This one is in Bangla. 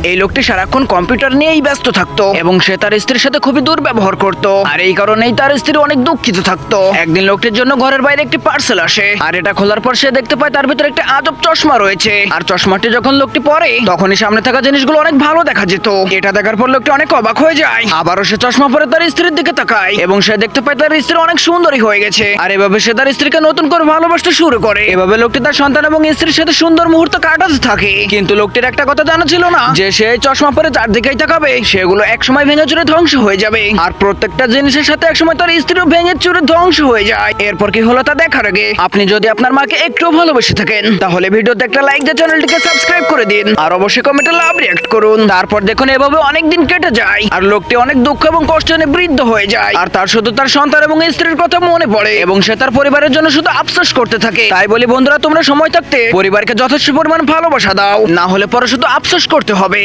এই লোকটি সারাক্ষণ কম্পিউটার নিয়েই ব্যস্ত থাকতো এবং সে তার স্ত্রীর সাথে খুবই দুর্ব্যবহার করত। আর এই কারণেই তার স্ত্রী অনেক দুঃখিত থাকতো। একদিন লোকটির জন্য ঘরের বাইরে একটি পার্সেল আসে, আর এটা খোলার পর সে দেখতে পায় তার ভিতরে একটা আজব চশমা রয়েছে। আর চশমাটি যখন লোকটি পরে তখনই সামনে থাকা জিনিসগুলো অনেক ভালো দেখা যেত। এটা দেখার পর লোকটি অনেক অবাক হয়ে যায়। আবারও সে চশমা পরে তার স্ত্রীর দিকে তাকায় এবং সে দেখতে পায় তার স্ত্রী অনেক সুন্দরী হয়ে গেছে। আর এভাবে সে তার স্ত্রীকে নতুন করে ভালোবাসতে শুরু করে। এভাবে লোকটি তার সন্তান এবং স্ত্রীর সাথে সুন্দর মুহূর্ত কাটাতে থাকে। কিন্তু লোকটির একটা কথা জানা ছিল না যে সে চশমা পরে যার দিকেই তাকাবে সেগুলো একসময় ভেঙে চুরে ধ্বংস হয়ে যাবে। আর প্রত্যেকটা জিনিসের সাথে একসময় তার স্ত্রীও ভেঙে চুরে ধ্বংস হয়ে যায়। এরপর কি হলো তা দেখার আগে আপনি যদি আপনার মাকে একটু ভালোবেসে থাকেন তাহলে ভিডিওতে একটা লাইক দিয়ে চ্যানেলটিকে সাবস্ক্রাইব করে দিন, আর অবশ্যই কমেন্টে লাভ রিঅ্যাক্ট করুন। তারপর দেখুন এভাবে অনেক দিন কেটে যায় আর লোকটি অনেক দুঃখ এবং কষ্ট নিয়ে বৃদ্ধ হয়ে যায়। আর তার শুধু তার সন্তান এবং স্ত্রীর কথা মনে পড়ে এবং সে তার পরিবারের জন্য শুধু আফসোস করতে থাকে। তাই বলি বন্ধুরা, তোমরা সময় থাকতে পরিবারকে যথেষ্ট পরিমাণ ভালোবাসা দাও, না হলে পরে শুধু আফসোস করতে হবে।